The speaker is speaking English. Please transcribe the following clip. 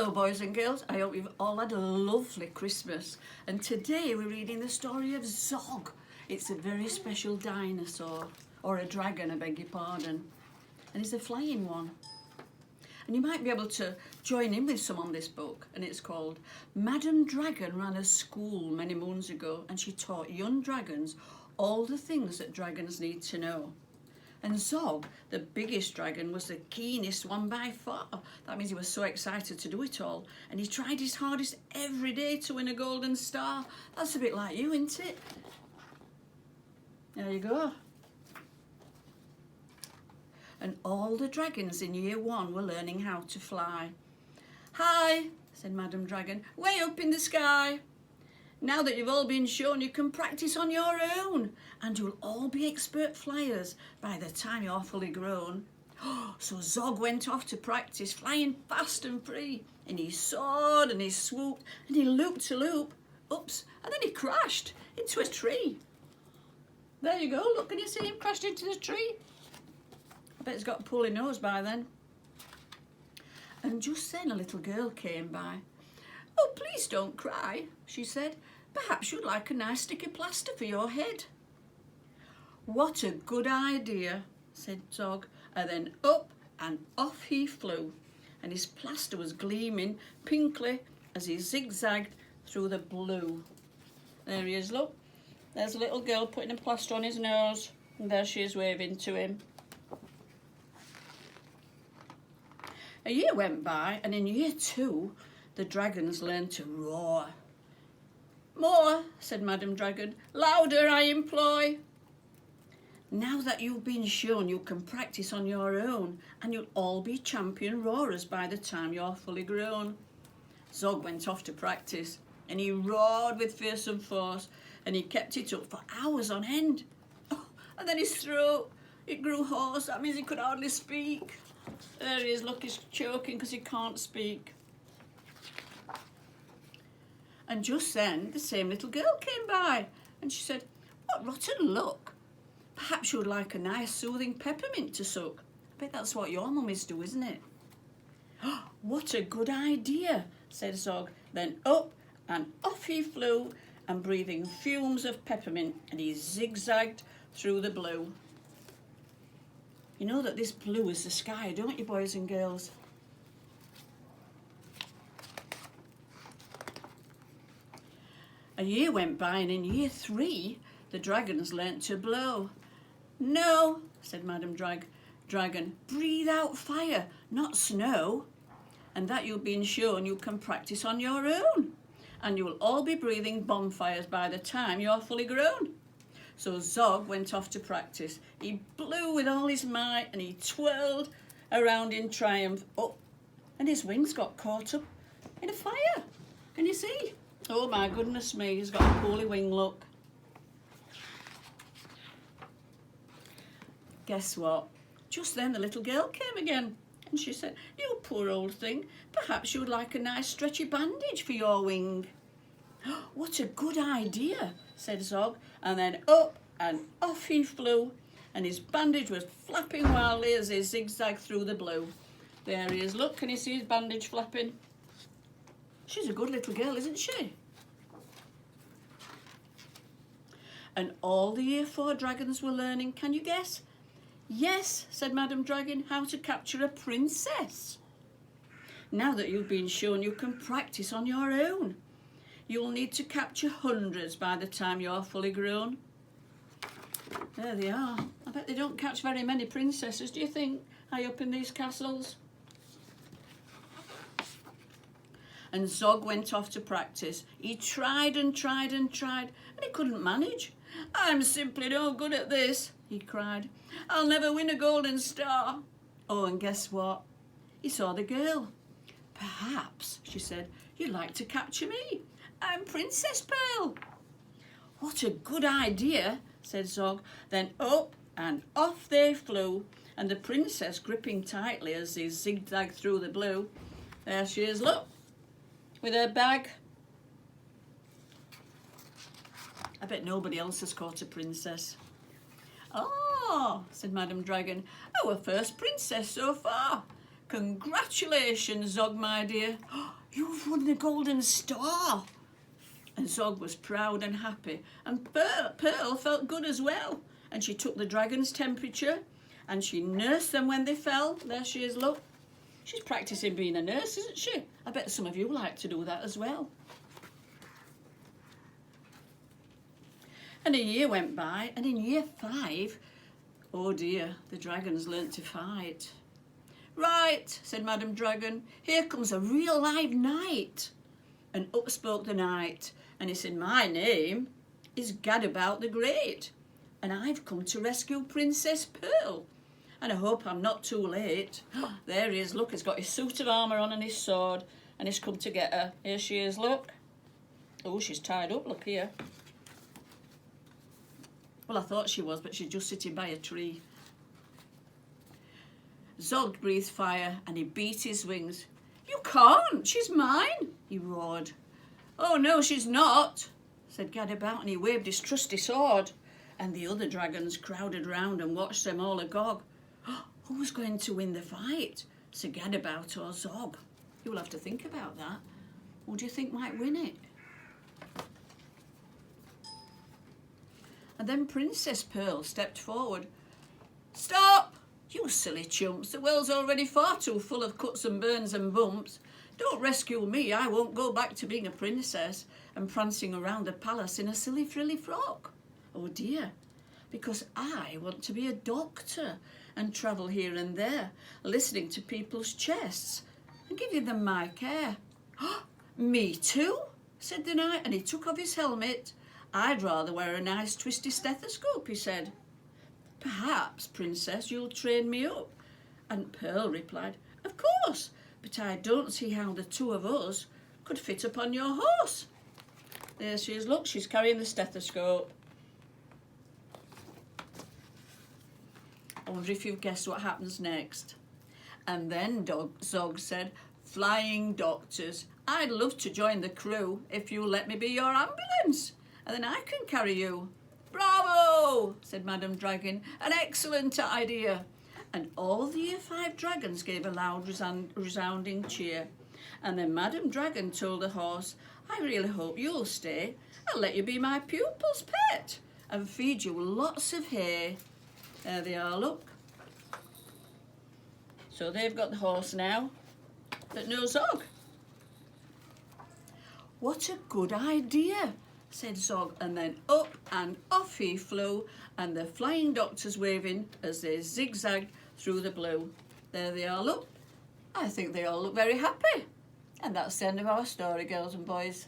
Hello boys and girls, I hope you've all had a lovely Christmas, and today we're reading the story of Zog. It's a very special dinosaur, or a dragon I beg your pardon, and it's a flying one. And you might be able to join in with some on this book, and it's called Madam Dragon Ran a School Many Moons Ago, and she taught young dragons all the things that dragons need to know. And Zog, the biggest dragon, was the keenest one by far. That means he was so excited to do it all. And he tried his hardest every day to win a golden star. That's a bit like you, isn't it? There you go. And all the dragons in year 1 were learning how to fly. Hi, said Madam Dragon, way up in the sky. Now that you've all been shown, you can practice on your own, and you'll all be expert flyers by the time you're fully grown. So Zog went off to practice flying fast and free, and he soared and he swooped and he looped to loop. Oops, and then he crashed into a tree. There you go, look, can you see him crashed into the tree? I bet he's got a pulley nose by then. And just then a little girl came by. Oh, please don't cry, she said. Perhaps you'd like a nice sticky plaster for your head. What a good idea, said Zog, and then up and off he flew, and his plaster was gleaming pinkly as he zigzagged through the blue. There he is, look. There's a little girl putting a plaster on his nose, and there she is waving to him. A year went by, and in year 2, the dragons learned to roar. More, said Madam Dragon, louder I implore. Now that you've been shown, you can practice on your own, and you'll all be champion roarers by the time you're fully grown. Zog went off to practice, and he roared with fearsome force, and he kept it up for hours on end. Oh, and then his throat, it grew hoarse. That means he could hardly speak. There he is, look, he's choking because he can't speak. And just then, the same little girl came by, and she said, what rotten luck. Perhaps you'd like a nice soothing peppermint to suck. I bet that's what your mummies do, isn't it? Oh, what a good idea, said Zog. Then up and off he flew, and breathing fumes of peppermint, and he zigzagged through the blue. You know that this blue is the sky, don't you, boys and girls? A year went by, and in year 3, the dragons learnt to blow. No, said Madam Dragon, breathe out fire, not snow. And that you've been shown, you can practice on your own. And you will all be breathing bonfires by the time you're fully grown. So Zog went off to practice. He blew with all his might, and he twirled around in triumph. Oh, and his wings got caught up in a fire. Can you see? Oh my goodness me, he's got a poorly wing look. Guess what? Just then the little girl came again, and she said, you poor old thing, perhaps you'd like a nice stretchy bandage for your wing. What a good idea, said Zog, and then up and off he flew, and his bandage was flapping wildly as he zigzagged through the blue. There he is, look, can you see his bandage flapping? She's a good little girl, isn't she? And all the year 4 dragons were learning, can you guess? Yes, said Madam Dragon, how to capture a princess. Now that you've been shown, you can practice on your own. You'll need to capture hundreds by the time you're fully grown. There they are. I bet they don't catch very many princesses, do you think, high up in these castles? And Zog went off to practice. He tried and tried and tried, and he couldn't manage. I'm simply no good at this, he cried. I'll never win a golden star. Oh, and guess what? He saw the girl. Perhaps, she said, you'd like to capture me. I'm Princess Pearl. What a good idea, said Zog. Then up and off they flew, and the princess gripping tightly as they zigzagged through the blue. There she is, look, with her bag. I bet nobody else has caught a princess. Oh, said Madam Dragon, our first princess so far. Congratulations, Zog, my dear. You've won the golden star. And Zog was proud and happy, and Pearl felt good as well. And she took the dragon's temperature and she nursed them when they fell. There she is, look. She's practicing being a nurse, isn't she? I bet some of you like to do that as well. And a year went by, and in year 5, oh dear, the dragons learnt to fight. Right, said Madam Dragon, here comes a real live knight. And up spoke the knight, and he said, my name is Gadabout the Great, and I've come to rescue Princess Pearl. And I hope I'm not too late. There he is, look, he's got his suit of armour on and his sword, and he's come to get her. Here she is, look. Oh, she's tied up, look here. Well, I thought she was, but she's just sitting by a tree. Zog breathed fire and he beat his wings. You can't, she's mine, he roared. Oh, no, she's not, said Gadabout, and he waved his trusty sword. And the other dragons crowded round and watched them all agog. Who's going to win the fight, Sir Gadabout or Zog? You'll have to think about that. Who do you think might win it? And then Princess Pearl stepped forward. Stop! You silly chumps, the world's already far too full of cuts and burns and bumps. Don't rescue me, I won't go back to being a princess and prancing around the palace in a silly frilly frock. Oh dear, because I want to be a doctor and travel here and there, listening to people's chests and giving them my care. Me too, said the knight, and he took off his helmet. I'd rather wear a nice twisty stethoscope, he said. Perhaps, Princess, you'll train me up. And Pearl replied, of course, but I don't see how the two of us could fit upon your horse. There she is, look, she's carrying the stethoscope. I wonder if you've guessed what happens next. And then Zog said, flying doctors, I'd love to join the crew if you'll let me be your ambulance. And then I can carry you. Bravo, said Madam Dragon, an excellent idea. And all the Year 5 dragons gave a loud resounding cheer. And then Madam Dragon told the horse, I really hope you'll stay. I'll let you be my pupil's pet and feed you lots of hay. There they are, look. So they've got the horse now that knows Zog. What a good idea, said Zog, and then up and off he flew, and the flying doctors waving as they zigzagged through the blue. There they are, look. I think they all look very happy. And that's the end of our story, girls and boys.